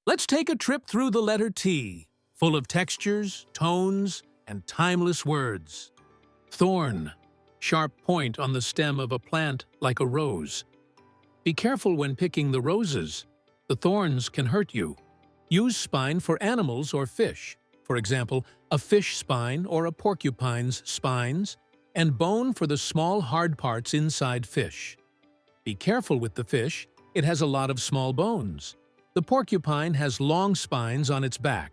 Let's take a trip through the letter T, full of textures, tones, and timeless words. Thorn, sharp point on the stem of a plant like a rose. Be careful when picking the roses. The thorns can hurt you. Use spine for animals or fish. For example, a fish spine or a porcupine's spines, and bone for the small hard parts inside fish. Be careful with the fish, it has a lot of small bones. The porcupine has long spines on its back.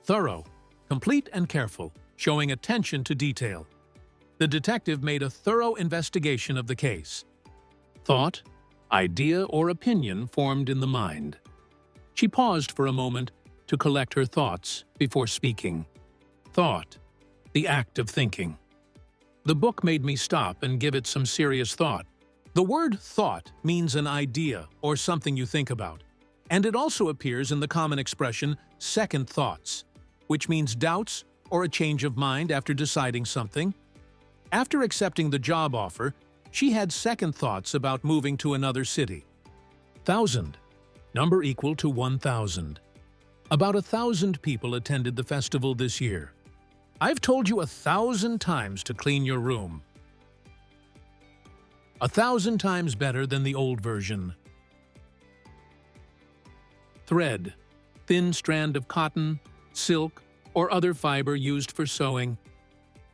Thorough, complete and careful, showing attention to detail. The detective made a thorough investigation of the case. Thought, idea or opinion formed in the mind. She paused for a moment to collect her thoughts before speaking. Thought, the act of thinking. The book made me stop and give it some serious thought. The word thought means an idea or something you think about, and it also appears in the common expression second thoughts, which means doubts or a change of mind after deciding something. After accepting the job offer, she had second thoughts about moving to another city. Thousand, number equal to 1,000. About 1,000 people attended the festival this year. I've told you 1,000 times to clean your room. 1,000 times better than the old version. Thread, thin strand of cotton, silk, or other fiber used for sewing.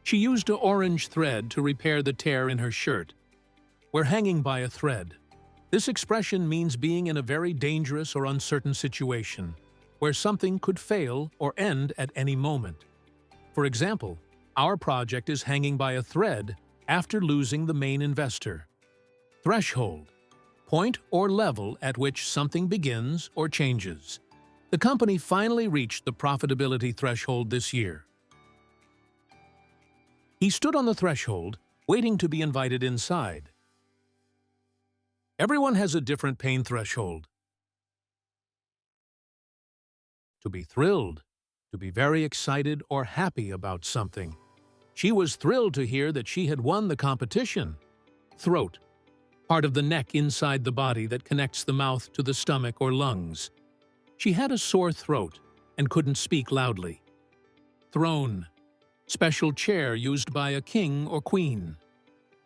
She used an orange thread to repair the tear in her shirt. We're hanging by a thread. This expression means being in a very dangerous or uncertain situation, where something could fail or end at any moment. For example, our project is hanging by a thread after losing the main investor. Threshold, point or level at which something begins or changes. The company finally reached the profitability threshold this year. He stood on the threshold, waiting to be invited inside. Everyone has a different pain threshold. To be thrilled, to be very excited or happy about something. She was thrilled to hear that she had won the competition. Throat, part of the neck inside the body that connects the mouth to the stomach or lungs. She had a sore throat and couldn't speak loudly. Throne, special chair used by a king or queen.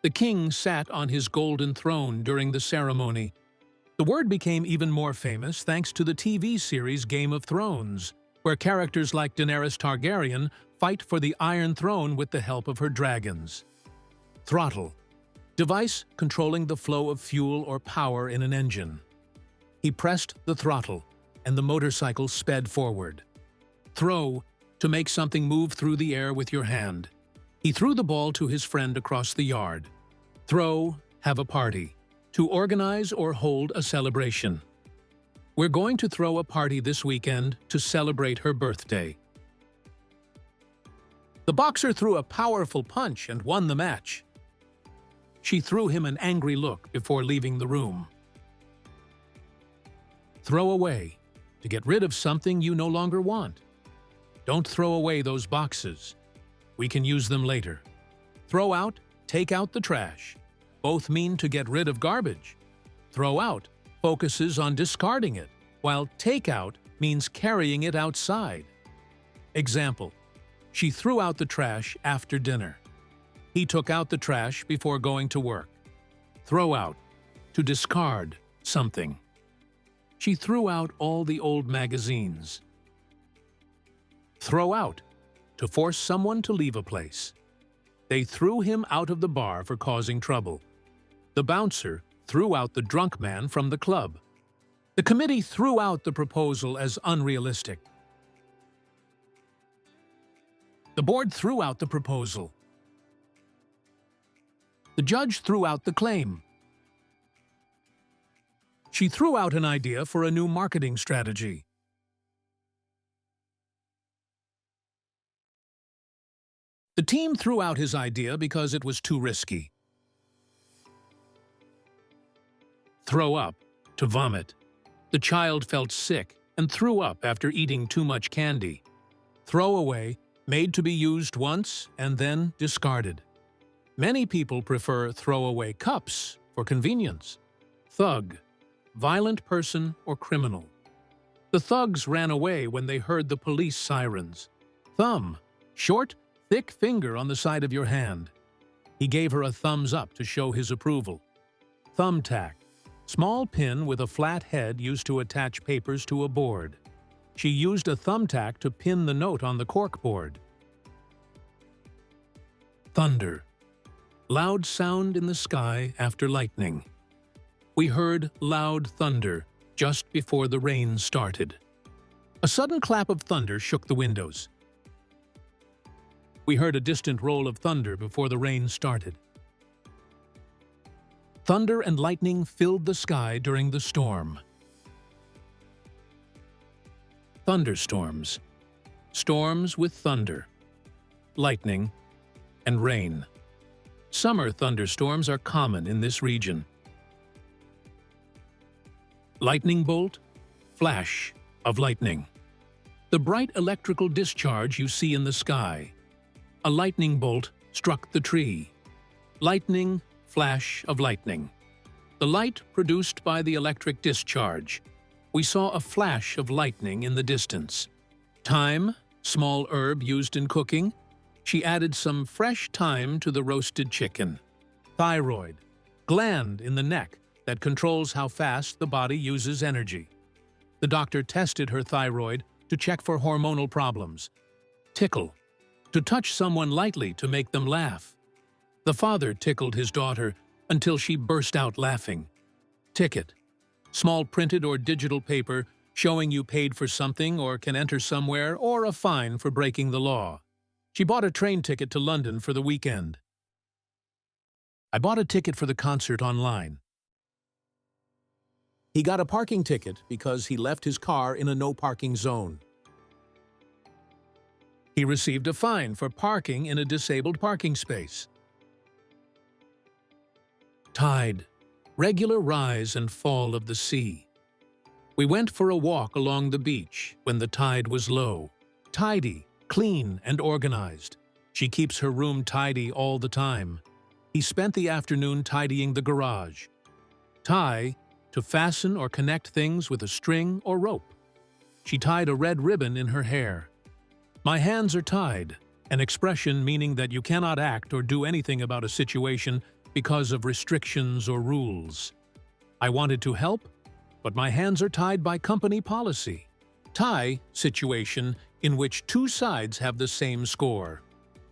The king sat on his golden throne during the ceremony. The word became even more famous thanks to the TV series Game of Thrones, where characters like Daenerys Targaryen fight for the Iron Throne with the help of her dragons. Throttle, device controlling the flow of fuel or power in an engine. He pressed the throttle, and the motorcycle sped forward. Throw, to make something move through the air with your hand. He threw the ball to his friend across the yard. Throw, have a party. To organize or hold a celebration. We're going to throw a party this weekend to celebrate her birthday. The boxer threw a powerful punch and won the match. She threw him an angry look before leaving the room. Throw away, to get rid of something you no longer want. Don't throw away those boxes. We can use them later. Throw out, take out the trash. Both mean to get rid of garbage. Throw out focuses on discarding it, while take out means carrying it outside. Example, she threw out the trash after dinner. He took out the trash before going to work. Throw out, to discard something. She threw out all the old magazines. Throw out, to force someone to leave a place. They threw him out of the bar for causing trouble. The bouncer threw out the drunk man from the club. The committee threw out the proposal as unrealistic. The board threw out the proposal. The judge threw out the claim. She threw out an idea for a new marketing strategy. The team threw out his idea because it was too risky. Throw up, to vomit. The child felt sick and threw up after eating too much candy. Throw away, made to be used once and then discarded. Many people prefer throwaway cups for convenience. Thug, violent person or criminal. The thugs ran away when they heard the police sirens. Thumb, short, thick finger on the side of your hand. He gave her a thumbs up to show his approval. Thumbtack, small pin with a flat head used to attach papers to a board. She used a thumbtack to pin the note on the corkboard. Thunder, loud sound in the sky after lightning. We heard loud thunder just before the rain started. A sudden clap of thunder shook the windows. We heard a distant roll of thunder before the rain started. Thunder and lightning filled the sky during the storm. Thunderstorms, storms with thunder, lightning, and rain. Summer thunderstorms are common in this region. Lightning bolt, flash of lightning. The bright electrical discharge you see in the sky. A lightning bolt struck the tree. Lightning, flash of lightning. The light produced by the electric discharge. We saw a flash of lightning in the distance. Thyme, small herb used in cooking. She added some fresh thyme to the roasted chicken. Thyroid, gland in the neck that controls how fast the body uses energy. The doctor tested her thyroid to check for hormonal problems. Tickle, to touch someone lightly to make them laugh. The father tickled his daughter until she burst out laughing. Ticket, small printed or digital paper showing you paid for something or can enter somewhere, or a fine for breaking the law. She bought a train ticket to London for the weekend. I bought a ticket for the concert online. He got a parking ticket because he left his car in a no-parking zone. He received a fine for parking in a disabled parking space. Tide, regular rise and fall of the sea. We went for a walk along the beach when the tide was low. Tidy, clean, and organized. She keeps her room tidy all the time. He spent the afternoon tidying the garage. Tie, to fasten or connect things with a string or rope. She tied a red ribbon in her hair. My hands are tied, an expression meaning that you cannot act or do anything about a situation because of restrictions or rules. I wanted to help, but my hands are tied by company policy. Tie, situation in which two sides have the same score.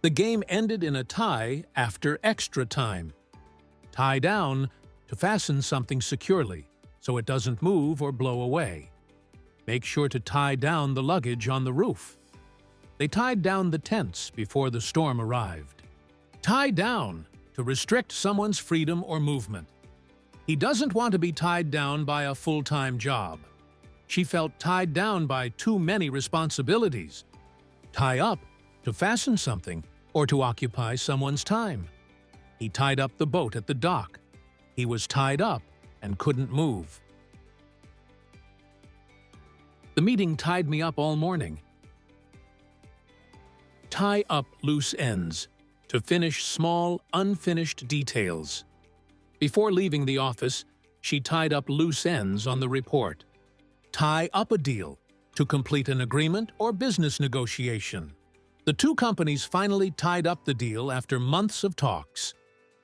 The game ended in a tie after extra time. Tie down, to fasten something securely so it doesn't move or blow away. Make sure to tie down the luggage on the roof. They tied down the tents before the storm arrived. Tie down, to restrict someone's freedom or movement. He doesn't want to be tied down by a full-time job. She felt tied down by too many responsibilities. Tie up, to fasten something or to occupy someone's time. He tied up the boat at the dock. He was tied up and couldn't move. The meeting tied me up all morning. Tie up loose ends, to finish small, unfinished details. Before leaving the office, she tied up loose ends on the report. Tie up a deal, to complete an agreement or business negotiation. The two companies finally tied up the deal after months of talks.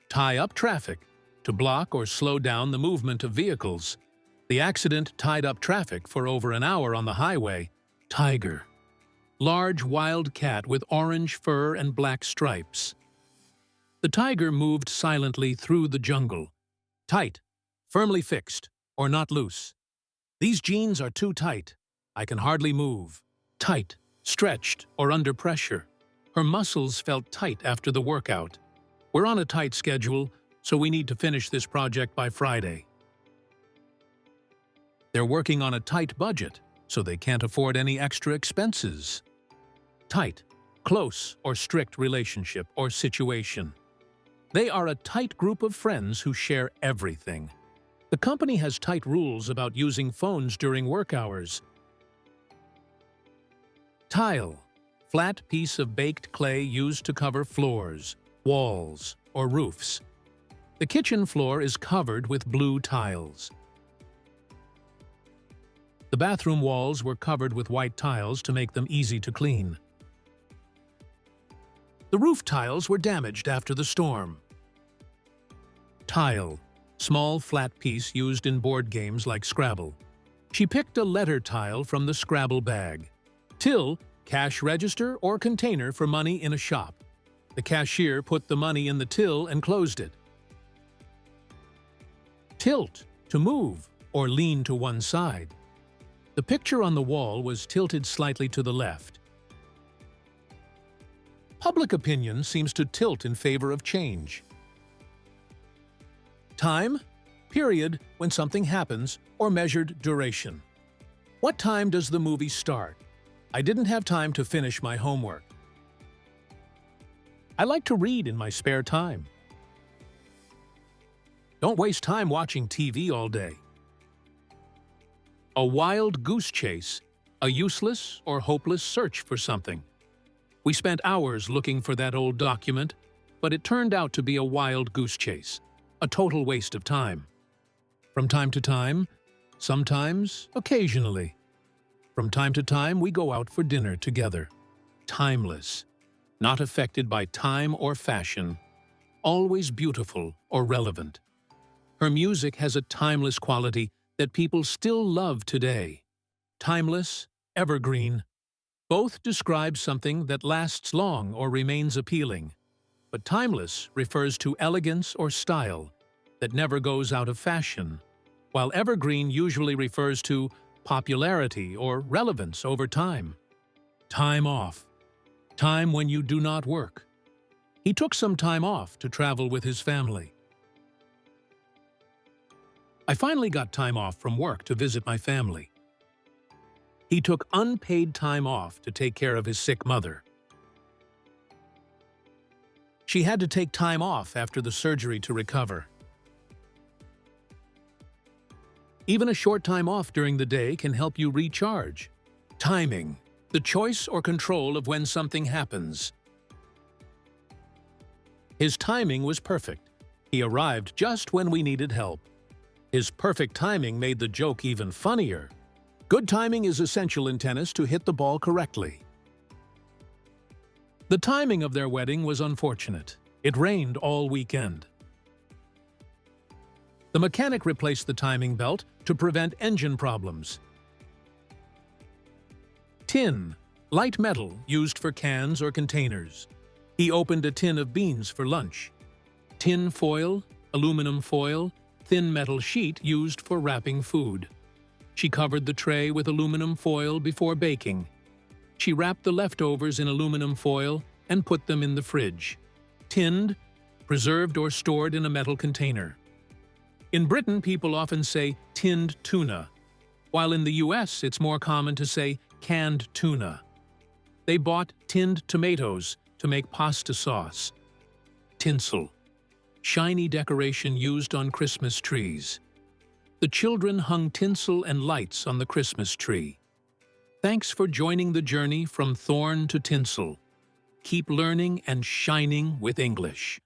Tie up traffic, to block or slow down the movement of vehicles. The accident tied up traffic for over an hour on the highway. Tiger, large wild cat with orange fur and black stripes. The tiger moved silently through the jungle. Tight, firmly fixed, or not loose. These jeans are too tight. I can hardly move. Tight, stretched, or under pressure. Her muscles felt tight after the workout. We're on a tight schedule, so we need to finish this project by Friday. They're working on a tight budget, so they can't afford any extra expenses. Tight, close or strict relationship or situation. They are a tight group of friends who share everything. The company has tight rules about using phones during work hours. Tile, flat piece of baked clay used to cover floors, walls, or roofs. The kitchen floor is covered with blue tiles. The bathroom walls were covered with white tiles to make them easy to clean. The roof tiles were damaged after the storm. Tile, small flat piece used in board games like Scrabble. She picked a letter tile from the Scrabble bag. Till, cash register or container for money in a shop. The cashier put the money in the till and closed it. Tilt, to move or lean to one side. The picture on the wall was tilted slightly to the left. Public opinion seems to tilt in favor of change. Time, period when something happens, or measured duration. What time does the movie start? I didn't have time to finish my homework. I like to read in my spare time. Don't waste time watching TV all day. A wild goose chase, a useless or hopeless search for something. We spent hours looking for that old document, but it turned out to be a wild goose chase, a total waste of time. From time to time, sometimes, occasionally. From time to time, we go out for dinner together. Timeless, not affected by time or fashion, always beautiful or relevant. Her music has a timeless quality that people still love today. Timeless, evergreen. Both describe something that lasts long or remains appealing. But timeless refers to elegance or style that never goes out of fashion, while evergreen usually refers to popularity or relevance over time. Time off. Time when you do not work. He took some time off to travel with his family. I finally got time off from work to visit my family. He took unpaid time off to take care of his sick mother. She had to take time off after the surgery to recover. Even a short time off during the day can help you recharge. Timing, the choice or control of when something happens. His timing was perfect. He arrived just when we needed help. His perfect timing made the joke even funnier. Good timing is essential in tennis to hit the ball correctly. The timing of their wedding was unfortunate. It rained all weekend. The mechanic replaced the timing belt to prevent engine problems. Tin, light metal used for cans or containers. He opened a tin of beans for lunch. Tin foil, aluminum foil, thin metal sheet used for wrapping food. She covered the tray with aluminum foil before baking. She wrapped the leftovers in aluminum foil and put them in the fridge. Tinned, preserved or stored in a metal container. In Britain, people often say tinned tuna, while in the US it's more common to say canned tuna. They bought tinned tomatoes to make pasta sauce. Tinsel, shiny decoration used on Christmas trees. The children hung tinsel and lights on the Christmas tree. Thanks for joining the journey from Thorn to Tinsel. Keep learning and shining with English.